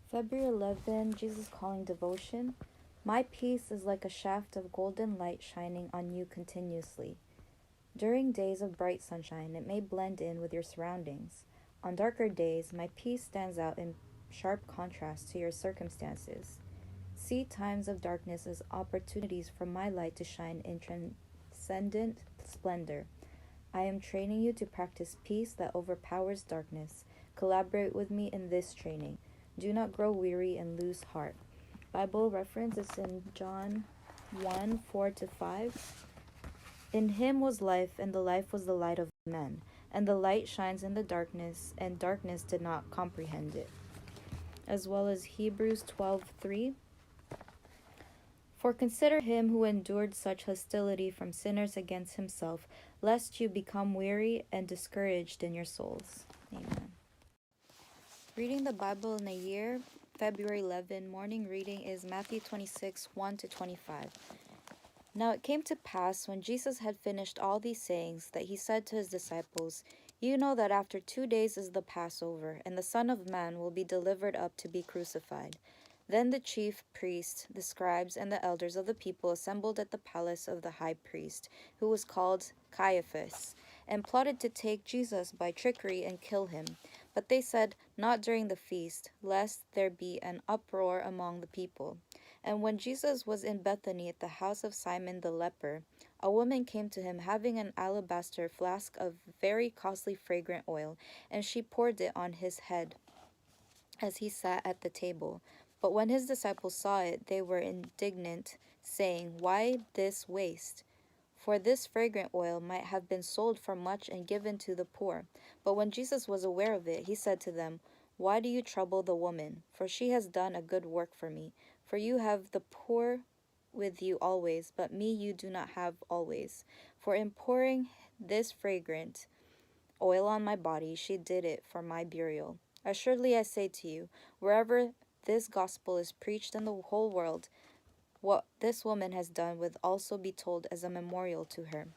February 11, Jesus Calling Devotion. My peace is like a shaft of golden light shining on you continuously. During days of bright sunshine, it may blend in with your surroundings. On darker days, my peace stands out in sharp contrast to your circumstances. See times of darkness as opportunities for my light to shine in transcendent splendor. I am training you to practice peace that overpowers darkness. Collaborate with me in this training. Do not grow weary and lose heart. Bible reference is in John 1 4 to 5. In him was life, and the life was the light of men. And the light shines in the darkness, and darkness did not comprehend it. As well as Hebrews 12:3. For consider him who endured such hostility from sinners against himself, lest you become weary and discouraged in your souls. Amen. Reading the Bible in a year, February 11, morning reading is Matthew 26, 1 to 25. Now it came to pass, when Jesus had finished all these sayings, that he said to his disciples, You know that after 2 days is the Passover, and the Son of Man will be delivered up to be crucified. Then the chief priests, the scribes, and the elders of the people assembled at the palace of the high priest, who was called Caiaphas, and plotted to take Jesus by trickery and kill him. But they said, Not during the feast, lest there be an uproar among the people. And when Jesus was in Bethany at the house of Simon the leper, a woman came to him having an alabaster flask of very costly fragrant oil, and she poured it on his head as he sat at the table. But when his disciples saw it, they were indignant, saying, Why this waste? For this fragrant oil might have been sold for much and given to the poor. But when Jesus was aware of it, he said to them, Why do you trouble the woman? For she has done a good work for me. For you have the poor with you always, but me you do not have always. For in pouring this fragrant oil on my body, she did it for my burial. Assuredly I say to you, wherever this gospel is preached in the whole world, what this woman has done will also be told as a memorial to her.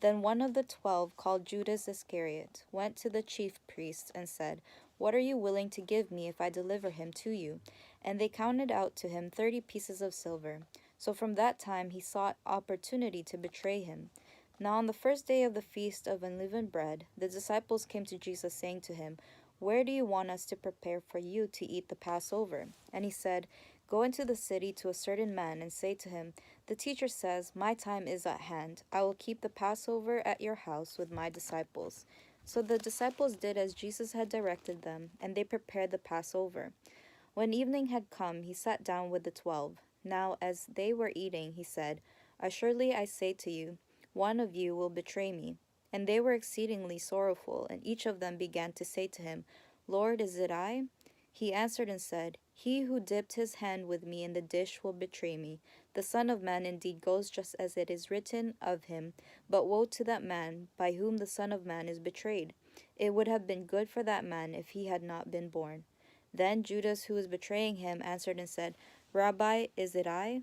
Then one of the 12, called Judas Iscariot, went to the chief priests and said, What are you willing to give me if I deliver him to you? And they counted out to him 30 pieces of silver. So from that time he sought opportunity to betray him. Now on the first day of the feast of unleavened bread, the disciples came to Jesus, saying to him, Where do you want us to prepare for you to eat the Passover? And he said, Go into the city to a certain man and say to him, The teacher says, My time is at hand. I will keep the Passover at your house with my disciples. So the disciples did as Jesus had directed them, and they prepared the Passover. When evening had come, he sat down with the 12. Now as they were eating, he said, Assuredly I say to you, one of you will betray me. And they were exceedingly sorrowful, and each of them began to say to him, Lord, is it I? He answered and said, He who dipped his hand with me in the dish will betray me. The Son of Man indeed goes just as it is written of him, but woe to that man by whom the Son of Man is betrayed. It would have been good for that man if he had not been born. Then Judas, who was betraying him, answered and said, Rabbi, is it I?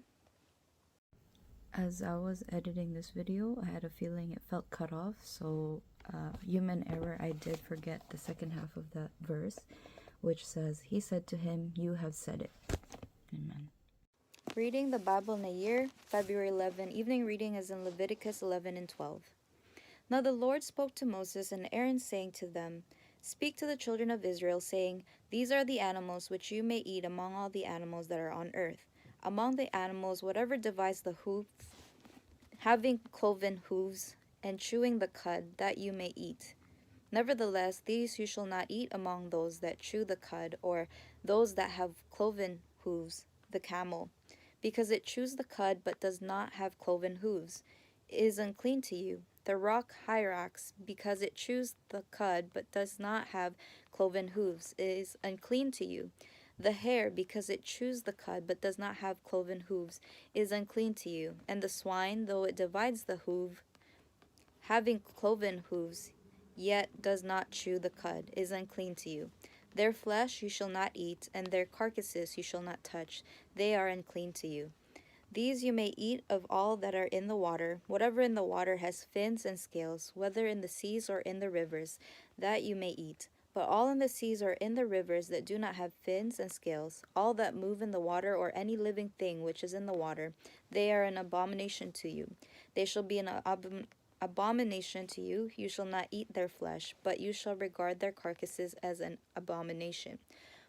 As I was editing this video, I had a feeling it felt cut off, so human error, I did forget the second half of that verse, which says, He said to him, You have said it. Amen. Reading the Bible in a year, February 11, evening reading is in Leviticus 11 and 12. Now the Lord spoke to Moses and Aaron, saying to them, Speak to the children of Israel, saying, These are the animals which you may eat among all the animals that are on earth. Among the animals, whatever divides the hoof, having cloven hooves, and chewing the cud, that you may eat. Nevertheless, these you shall not eat among those that chew the cud, or those that have cloven hooves, the camel, because it chews the cud but does not have cloven hooves. It is unclean to you. The rock hyrax, because it chews the cud but does not have cloven hooves, is unclean to you. The hare, because it chews the cud but does not have cloven hooves, is unclean to you. And the swine, though it divides the hoof, having cloven hooves, yet does not chew the cud, is unclean to you. Their flesh you shall not eat, and their carcasses you shall not touch. They are unclean to you. These you may eat of all that are in the water, whatever in the water has fins and scales, whether in the seas or in the rivers, that you may eat. But all in the seas or in the rivers that do not have fins and scales, all that move in the water, or any living thing which is in the water, they are an abomination to you. They shall be an abomination to you. You shall not eat their flesh, but you shall regard their carcasses as an abomination.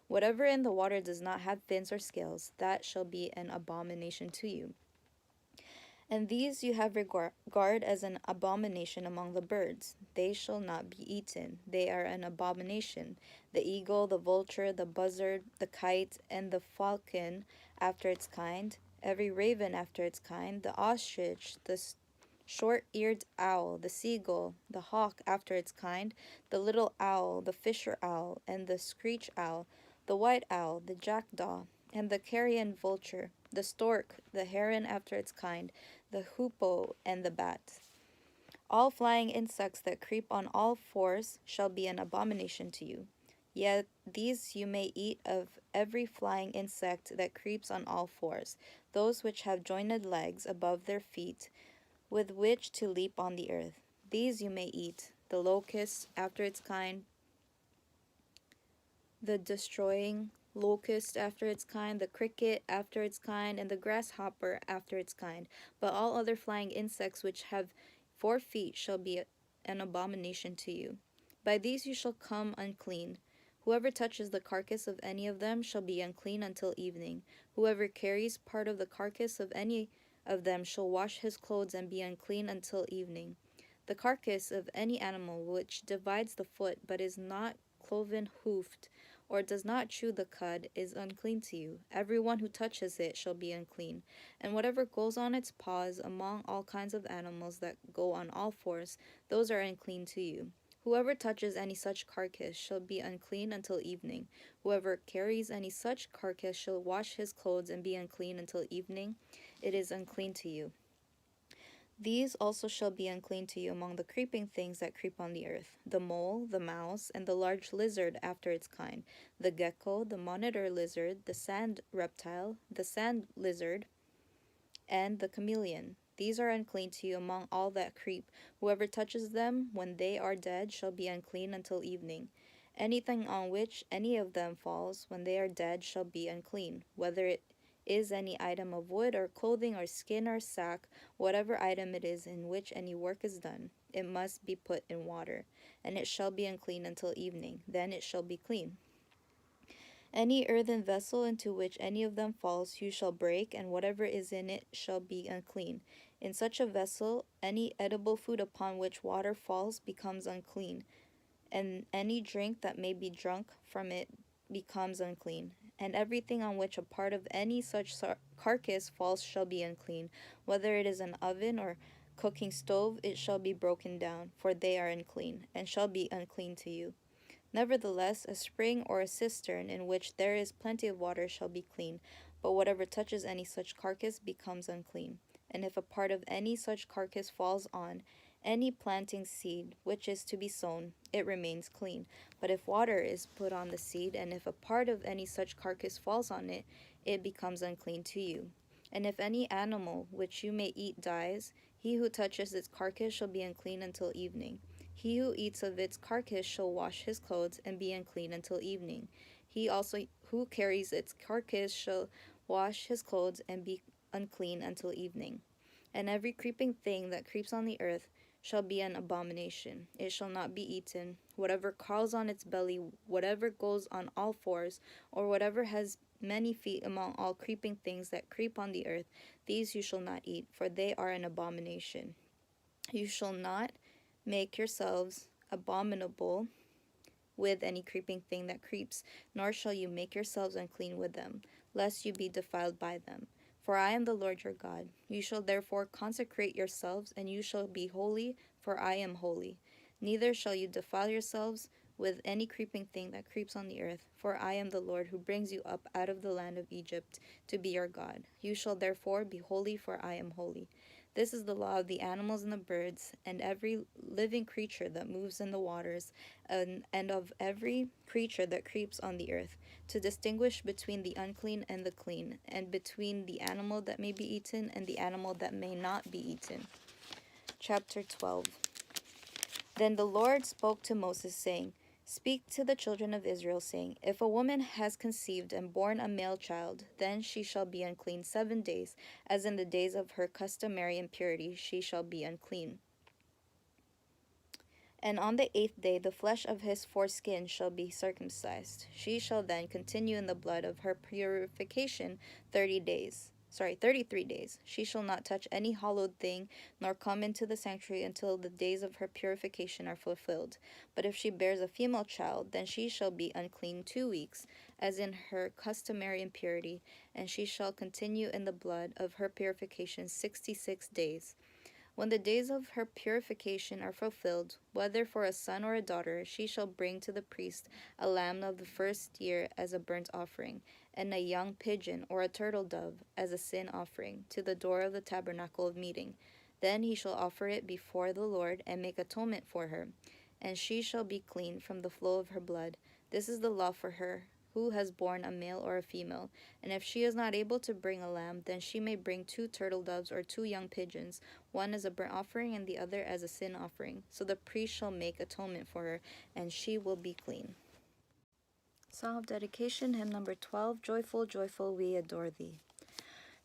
Whatever in the water does not have fins or scales, that shall be an abomination to you. And these you have regard as an abomination among the birds. They shall not be eaten. They are an abomination. The eagle, the vulture, the buzzard, the kite, and the falcon after its kind, every raven after its kind, the ostrich, the short-eared owl, the seagull, the hawk after its kind, the little owl, the fisher owl, and the screech owl, the white owl, the jackdaw, and the carrion vulture, the stork, the heron after its kind, the hoopoe, and the bat. All flying insects that creep on all fours shall be an abomination to you. Yet these you may eat of every flying insect that creeps on all fours, those which have jointed legs above their feet, with which to leap on the earth. These you may eat, the locust after its kind, the destroying locust after its kind, the cricket after its kind, and the grasshopper after its kind. But all other flying insects which have 4 feet shall be an abomination to you. By these you shall come unclean. Whoever touches the carcass of any of them shall be unclean until evening. Whoever carries part of the carcass of any of them shall wash his clothes and be unclean until evening. The carcass of any animal which divides the foot, but is not cloven-hoofed, or does not chew the cud, is unclean to you. Everyone who touches it shall be unclean. And whatever goes on its paws among all kinds of animals that go on all fours, those are unclean to you. Whoever touches any such carcass shall be unclean until evening. Whoever carries any such carcass shall wash his clothes and be unclean until evening. It is unclean to you. These also shall be unclean to you among the creeping things that creep on the earth: the mole, the mouse, and the large lizard after its kind, the gecko, the monitor lizard, the sand reptile, the sand lizard, and the chameleon. These are unclean to you among all that creep. Whoever touches them when they are dead shall be unclean until evening. Anything on which any of them falls when they are dead shall be unclean, whether it is any item of wood or clothing or skin or sack, whatever item it is in which any work is done. It must be put in water, and it shall be unclean until evening. Then it shall be clean. Any earthen vessel into which any of them falls you shall break, and whatever is in it shall be unclean. In such a vessel any edible food upon which water falls becomes unclean, and any drink that may be drunk from it becomes unclean. And everything on which a part of any such carcass falls shall be unclean. Whether it is an oven or cooking stove, it shall be broken down, for they are unclean, and shall be unclean to you. Nevertheless, a spring or a cistern in which there is plenty of water shall be clean, but whatever touches any such carcass becomes unclean. And if a part of any such carcass falls on any planting seed which is to be sown, it remains clean. But if water is put on the seed, and if a part of any such carcass falls on it, it becomes unclean to you. And if any animal which you may eat dies, he who touches its carcass shall be unclean until evening. He who eats of its carcass shall wash his clothes and be unclean until evening. He also who carries its carcass shall wash his clothes and be unclean until evening. And every creeping thing that creeps on the earth shall be an abomination. It shall not be eaten. Whatever crawls on its belly, whatever goes on all fours, or whatever has many feet among all creeping things that creep on the earth, these you shall not eat, for they are an abomination. You shall not make yourselves abominable with any creeping thing that creeps, nor shall you make yourselves unclean with them, lest you be defiled by them. For I am the Lord your God. You shall therefore consecrate yourselves, and you shall be holy, for I am holy. Neither shall you defile yourselves with any creeping thing that creeps on the earth, for I am the Lord who brings you up out of the land of Egypt to be your God. You shall therefore be holy, for I am holy. This is the law of the animals and the birds, and every living creature that moves in the waters, and of every creature that creeps on the earth, to distinguish between the unclean and the clean, and between the animal that may be eaten and the animal that may not be eaten. Chapter 12. Then the Lord spoke to Moses, saying, Speak to the children of Israel, saying, If a woman has conceived and borne a male child, then she shall be unclean 7 days, as in the days of her customary impurity she shall be unclean. And on the 8th day the flesh of his foreskin shall be circumcised. She shall then continue in the blood of her purification 33 days. She shall not touch any hallowed thing, nor come into the sanctuary until the days of her purification are fulfilled. But if she bears a female child, then she shall be unclean 2 weeks, as in her customary impurity, and she shall continue in the blood of her purification 66 days. When the days of her purification are fulfilled, whether for a son or a daughter, she shall bring to the priest a lamb of the first year as a burnt offering, and a young pigeon or a turtle dove as a sin offering, to the door of the tabernacle of meeting. Then he shall offer it before the Lord and make atonement for her, and she shall be clean from the flow of her blood. This is the law for her who has borne a male or a female. And if she is not able to bring a lamb, then she may bring 2 turtle doves or 2 young pigeons, one as a burnt offering and the other as a sin offering. So the priest shall make atonement for her, and she will be clean. Psalm of Dedication, hymn number 12, Joyful, joyful, we adore thee.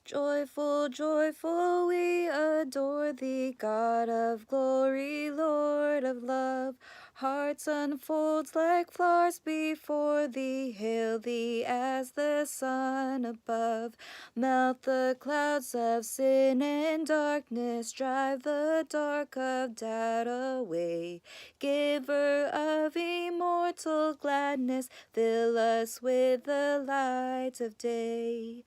Joyful, joyful, we adore thee, God of glory, Lord of love. Hearts unfolds like flowers before thee, hail thee as the sun above. Melt the clouds of sin and darkness, drive the dark of doubt away. Giver of immortal gladness, fill us with the light of day.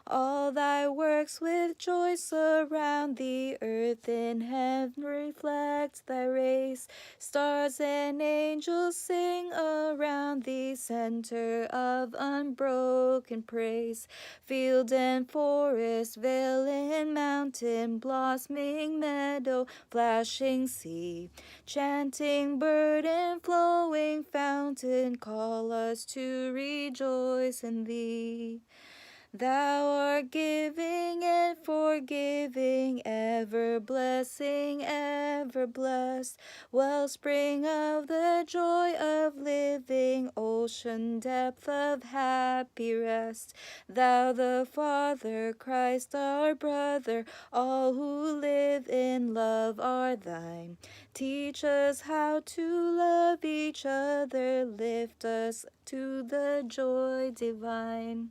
All thy works with joy surround thee, earth and heaven reflect thy rays. Stars and angels sing around thee, center of unbroken praise. Field and forest, vale and mountain, blossoming meadow, flashing sea, chanting bird and flowing fountain, call us to rejoice in thee. Thou art giving and forgiving, ever blessing, ever blessed, wellspring of the joy of living, ocean depth of happy rest. Thou the Father, Christ our brother, all who live in love are thine. Teach us how to love each other, lift us to the joy divine.